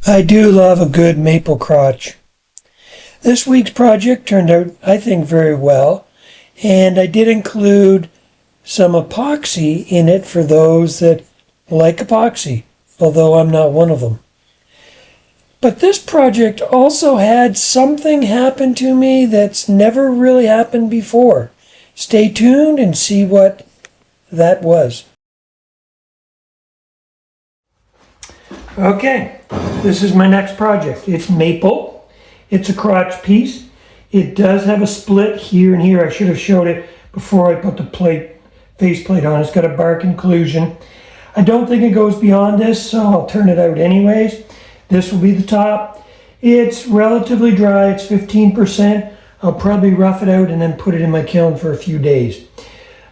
I do love a good maple crotch. This week's project turned out, I think, very well, and I did include some epoxy in it for those that like epoxy, although I'm not one of them. But this project also had something happen to me that's never really happened before. Stay tuned and see what that was. Okay, this is my next project. It's maple. It's a crotch piece. It does have a split here and here. I should have showed it before I put the faceplate on. It's got a bark inclusion. I don't think it goes beyond this, so I'll turn it out anyways. This will be the top. It's relatively dry. It's 15%. I'll probably rough it out and then put it in my kiln for a few days.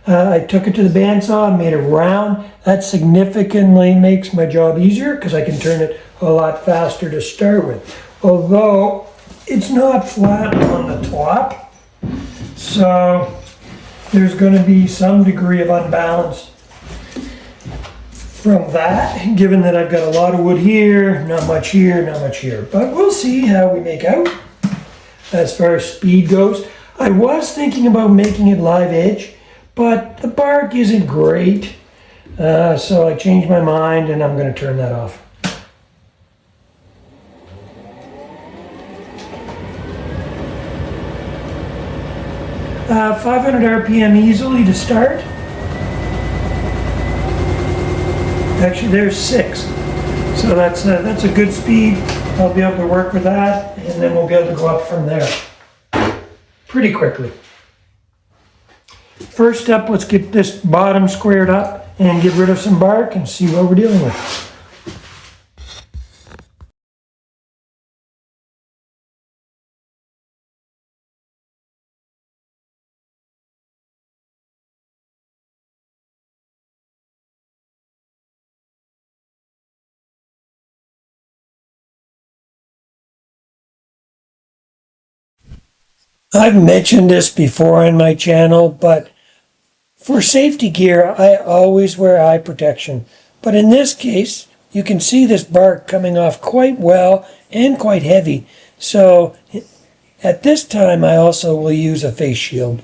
I took it to the bandsaw and made it round. That significantly makes my job easier because I can turn it a lot faster to start with. Although it's not flat on the top, so there's going to be some degree of unbalance from that, given that I've got a lot of wood here, not much here, not much here. But we'll see how we make out as far as speed goes. I was thinking about making it live edge, but the bark isn't great, so I changed my mind and I'm going to turn that off. Uh, 500 RPM easily to start. Actually, there's 6, so that's a good speed. I'll be able to work with that, and then we'll be able to go up from there pretty quickly. First up, let's get this bottom squared up and get rid of some bark and see what we're dealing with. I've mentioned this before on my channel, but for safety gear, I always wear eye protection. But in this case, you can see this bark coming off quite well and quite heavy. So at this time, I also will use a face shield.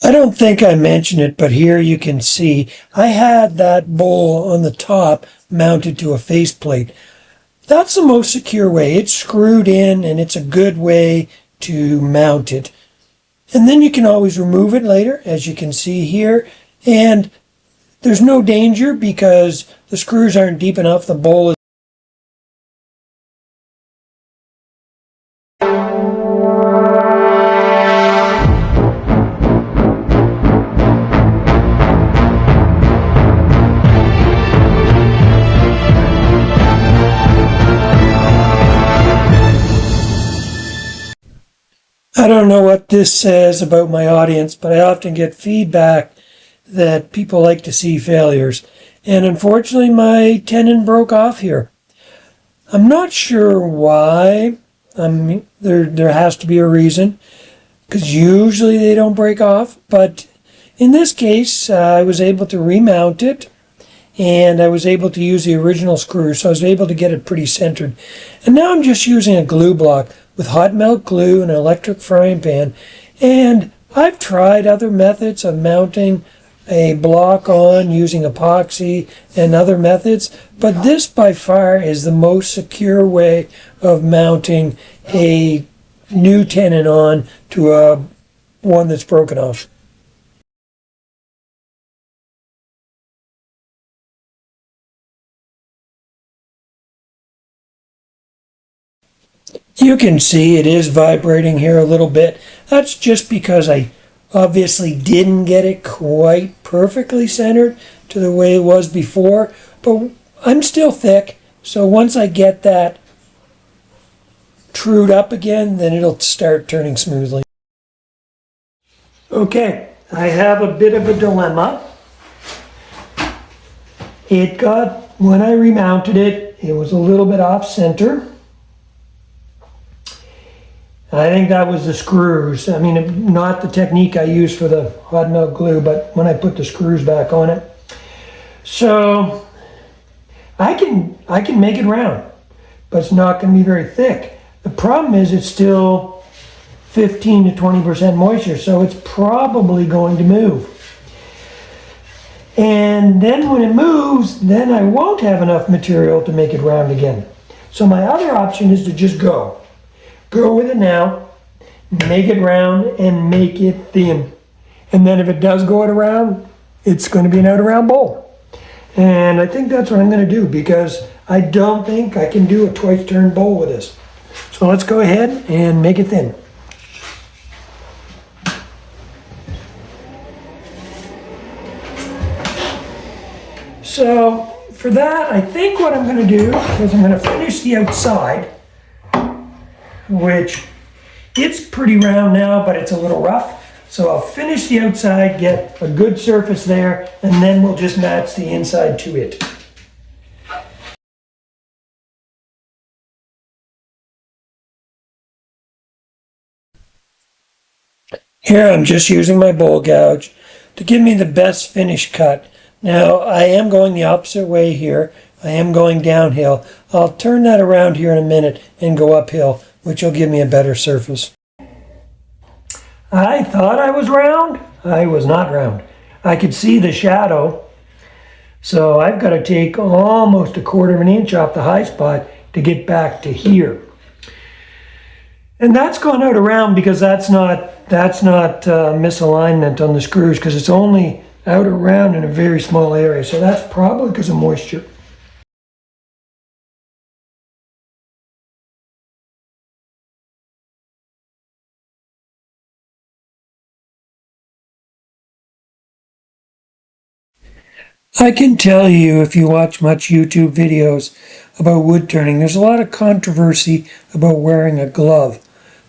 I don't think I mentioned it, but here you can see I had that bowl on the top mounted to a faceplate. That's the most secure way. It's screwed in and it's a good way to mount it. And then you can always remove it later, as you can see here. And there's no danger because the screws aren't deep enough. The bowl is I don't know what this says about my audience, but I often get feedback that people like to see failures. And unfortunately, my tenon broke off here. I'm not sure why. There has to be a reason, because usually they don't break off. But in this case, I was able to remount it, and I was able to use the original screw, so I was able to get it pretty centered. And now I'm just using a glue block with hot melt glue and an electric frying pan. And I've tried other methods of mounting a block on using epoxy and other methods, but this by far is the most secure way of mounting a new tenon on to one that's broken off. You can see it is vibrating here a little bit. That's just because I obviously didn't get it quite perfectly centered to the way it was before, but I'm still thick, so once I get that trued up again, then it'll start turning smoothly. Okay, I have a bit of a dilemma. When I remounted it, it was a little bit off center. I think that was the screws. I mean, not the technique I used for the hot melt glue, but when I put the screws back on it. So I can make it round, but it's not going to be very thick. The problem is it's still 15 to 20% moisture, so it's probably going to move. And then when it moves, then I won't have enough material to make it round again. So my other option is to just go with it now, make it round and make it thin. And then if it does go it around, it's going to be an out around bowl. And I think that's what I'm going to do, because I don't think I can do a twice turned bowl with this. So let's go ahead and make it thin. So for that, I think what I'm going to do is I'm going to finish the outside, which it's pretty round now, but it's a little rough. So I'll finish the outside, get a good surface there, and then we'll just match the inside to it. Here I'm just using my bowl gouge to give me the best finish cut. Now I am going the opposite way here. I am going downhill. I'll turn that around here in a minute and go uphill, which will give me a better surface. I thought I was round. I was not round. I could see the shadow. So I've got to take almost 1/4 of an inch off the high spot to get back to here. And that's gone out around because that's not misalignment on the screws, because it's only out around in a very small area. So that's probably because of moisture. I can tell you, if you watch much YouTube videos about wood turning, there's a lot of controversy about wearing a glove.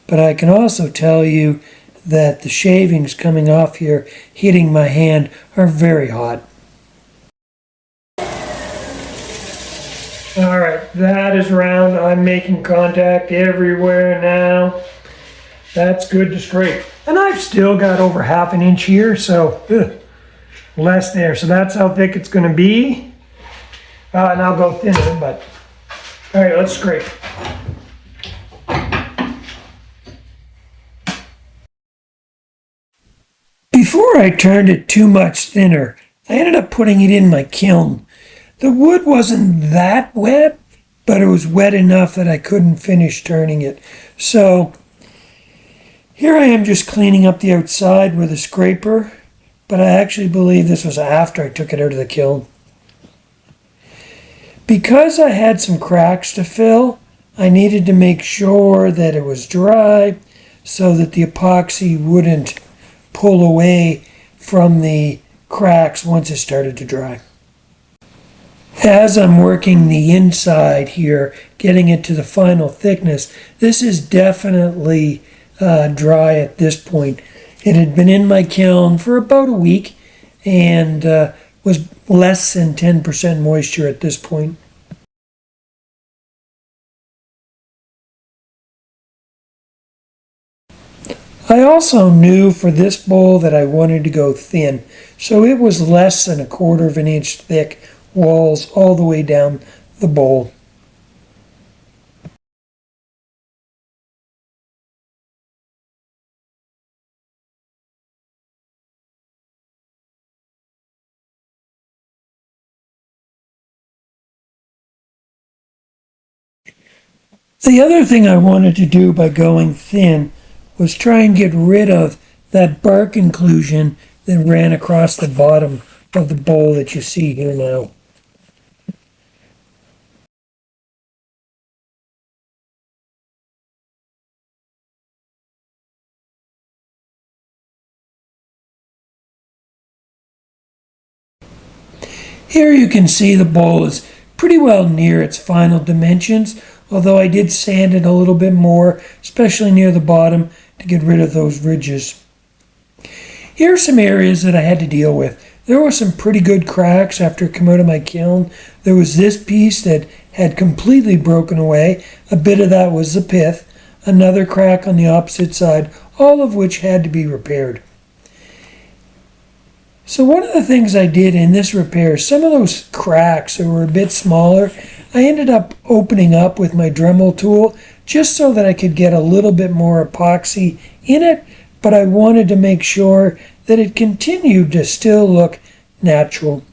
But I can also tell you that the shavings coming off here, hitting my hand, are very hot. All right, that is round. I'm making contact everywhere now. That's good to scrape. And I've still got over 1/2 inch here, so less there. So that's how thick it's going to be. And I'll go thinner, but all right, let's scrape. Before I turned it too much thinner, I ended up putting it in my kiln. The wood wasn't that wet, but it was wet enough that I couldn't finish turning it. So here I am just cleaning up the outside with a scraper, but I actually believe this was after I took it out of the kiln. Because I had some cracks to fill, I needed to make sure that it was dry so that the epoxy wouldn't pull away from the cracks once it started to dry. As I'm working the inside here, getting it to the final thickness, this is definitely dry at this point. It had been in my kiln for about a week and was less than 10% moisture at this point. I also knew for this bowl that I wanted to go thin, so it was less than 1/4 of an inch thick walls all the way down the bowl. The other thing I wanted to do by going thin was try and get rid of that bark inclusion that ran across the bottom of the bowl that you see here now. Here you can see the bowl is pretty well near its final dimensions, although I did sand it a little bit more, especially near the bottom, to get rid of those ridges. Here are some areas that I had to deal with. There were some pretty good cracks after it came out of my kiln. There was this piece that had completely broken away. A bit of that was the pith. Another crack on the opposite side, all of which had to be repaired. So one of the things I did in this repair, some of those cracks that were a bit smaller, I ended up opening up with my Dremel tool just so that I could get a little bit more epoxy in it, but I wanted to make sure that it continued to still look natural.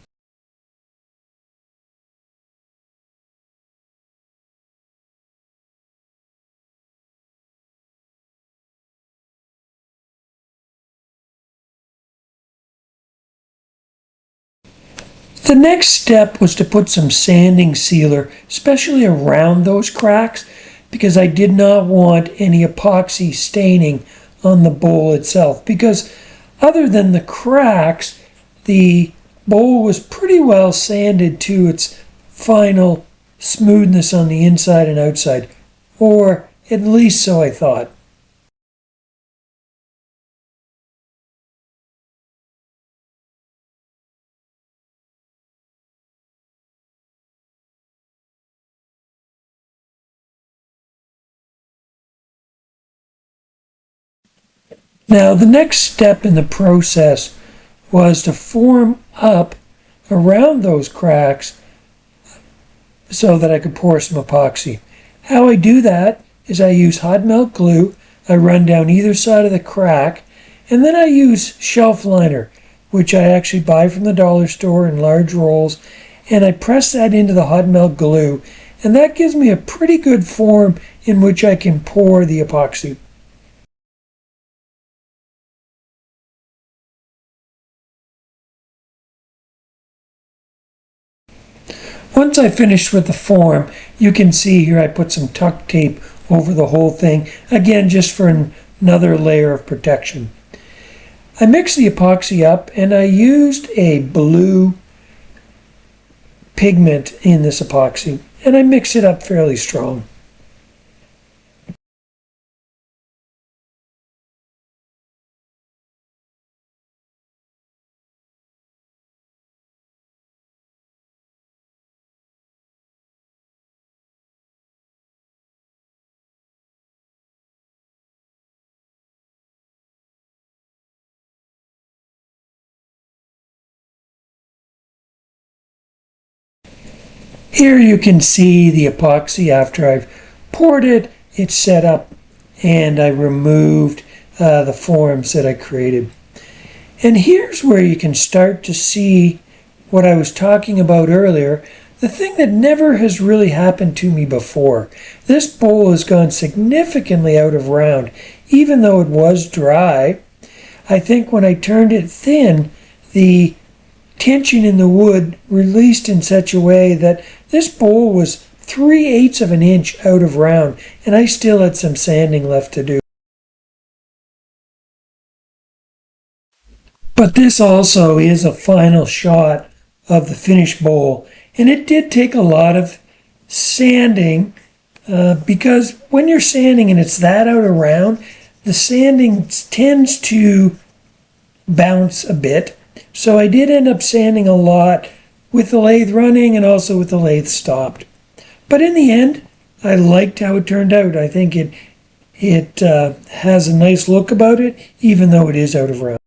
The next step was to put some sanding sealer, especially around those cracks, because I did not want any epoxy staining on the bowl itself. Because other than the cracks, the bowl was pretty well sanded to its final smoothness on the inside and outside, or at least so I thought. Now, the next step in the process was to form up around those cracks so that I could pour some epoxy. How I do that is I use hot melt glue, I run down either side of the crack, and then I use shelf liner, which I actually buy from the dollar store in large rolls, and I press that into the hot melt glue, and that gives me a pretty good form in which I can pour the epoxy. Once I finished with the form, you can see here I put some tuck tape over the whole thing, again just for another layer of protection. I mixed the epoxy up and I used a blue pigment in this epoxy, and I mix it up fairly strong. Here you can see the epoxy after I've poured it. It's set up and I removed the forms that I created. And here's where you can start to see what I was talking about earlier, the thing that never has really happened to me before. This bowl has gone significantly out of round, even though it was dry. I think when I turned it thin, the tension in the wood released in such a way that this bowl was 3/8 of an inch out of round, and I still had some sanding left to do. But this also is a final shot of the finished bowl, and it did take a lot of sanding because when you're sanding and it's that out of round, the sanding tends to bounce a bit. So I did end up sanding a lot with the lathe running and also with the lathe stopped. But in the end, I liked how it turned out. I think it has a nice look about it, even though it is out of round.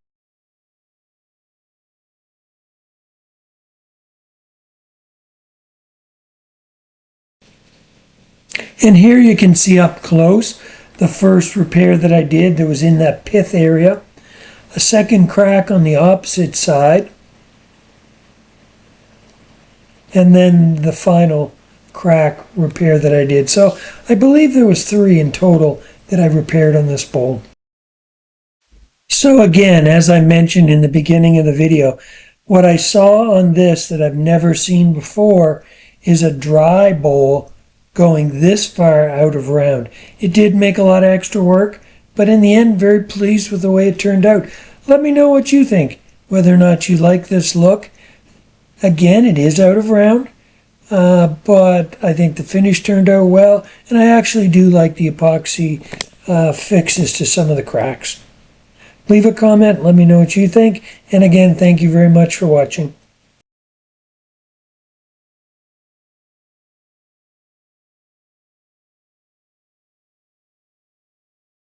And here you can see up close the first repair that I did that was in that pith area. A second crack on the opposite side, and then the final crack repair that I did. So I believe there was 3 in total that I repaired on this bowl. So again, as I mentioned in the beginning of the video, what I saw on this that I've never seen before is a dry bowl going this far out of round. It did make a lot of extra work, but in the end, very pleased with the way it turned out. Let me know what you think, whether or not you like this look. Again, it is out of round. but I think the finish turned out well, and I actually do like the epoxy fixes to some of the cracks. Leave a comment, let me know what you think, and again, thank you very much for watching.